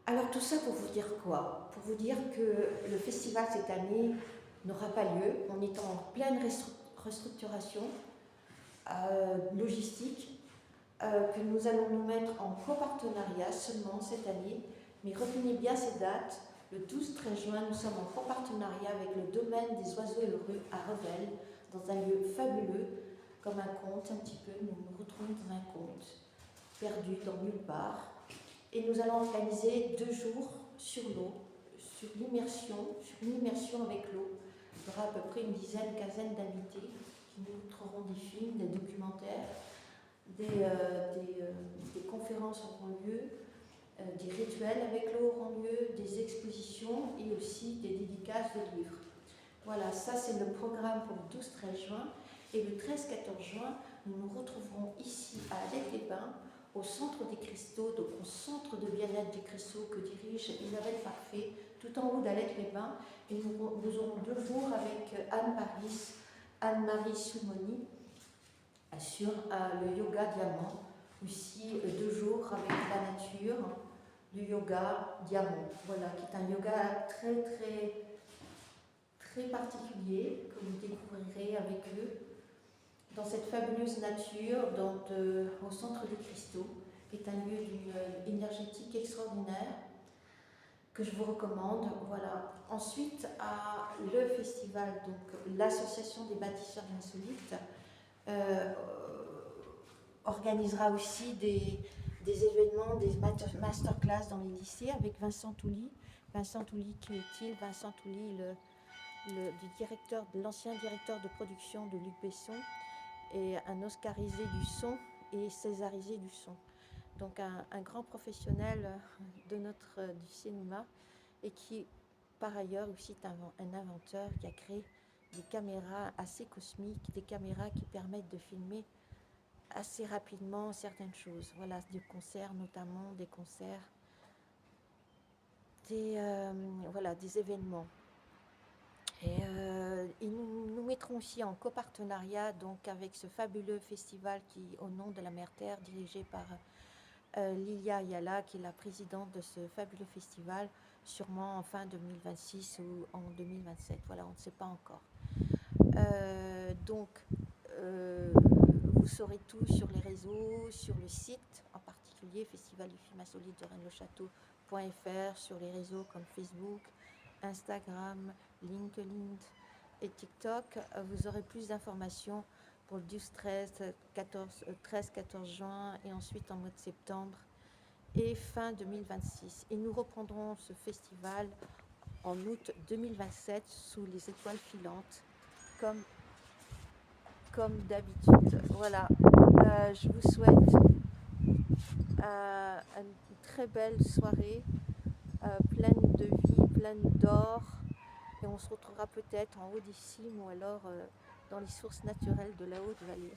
Alors tout ça pour vous dire quoi? Pour vous dire que le festival cette année n'aura pas lieu. On est en pleine restructuration logistique que nous allons nous mettre en copartenariat seulement cette année. Mais retenez bien ces dates. Le 12-13 juin, nous sommes en copartenariat avec le domaine des oiseaux heureux à Revel, dans un lieu fabuleux, comme un conte un petit peu. Nous nous retrouvons dans un conte, perdu dans nulle part. Et nous allons organiser 2 jours sur l'eau, sur une immersion avec l'eau. Il y aura à peu près une dizaine, quinzaine d'invités qui nous montreront des films, des documentaires, des conférences auront lieu, des rituels avec l'eau auront lieu, des expositions et aussi des dédicaces de livres. Voilà, ça c'est le programme pour le 12-13 juin. Et le 13-14 juin, nous nous retrouverons ici à Alec-les-Bains, au Centre des Cristaux, donc au Centre de bien-être des Cristaux que dirige Isabelle Parfait, tout en haut d'Alec-les-Bains. Et nous aurons 2 jours avec Anne-Marie Soumoni sur le yoga diamant. Aussi 2 jours avec la nature, le yoga diamant. Voilà, qui est un yoga très très très particulier que vous découvrirez avec eux dans cette fabuleuse nature, au Centre des Cristaux, qui est un lieu d'une énergétique extraordinaire que je vous recommande. Voilà. Ensuite, le festival, donc l'association des bâtisseurs de l'insolite, organisera aussi des événements, des masterclass dans les lycées avec Vincent Touly. Vincent Touly, qui est-il? Vincent Touly, l'ancien directeur de production de Luc Besson, et un oscarisé du son et césarisé du son. Donc un grand professionnel du cinéma, et qui par ailleurs aussi est un inventeur qui a créé des caméras assez cosmiques, des caméras qui permettent de filmer assez rapidement certaines choses. Voilà, des concerts notamment, des événements. Et nous mettrons aussi en copartenariat donc avec ce fabuleux festival qui, au nom de la Mère Terre, dirigé par Lilia Ayala, qui est la présidente de ce fabuleux festival, sûrement en fin 2026 ou en 2027. Voilà, on ne sait pas encore. Vous saurez tout sur les réseaux, sur le site, en particulier Festival du film insolite de Rennes-le-Château.fr, sur les réseaux comme Facebook, Instagram, LinkedIn et TikTok. Vous aurez plus d'informations pour le 13-14 juin et ensuite en mois de septembre et fin 2026. Et nous reprendrons ce festival en août 2027 sous les étoiles filantes comme d'habitude. Voilà, je vous souhaite une très belle soirée, pleine de vie, pleine d'or, et on se retrouvera peut-être en haut des cimes ou alors dans les sources naturelles de la Haute-Vallée.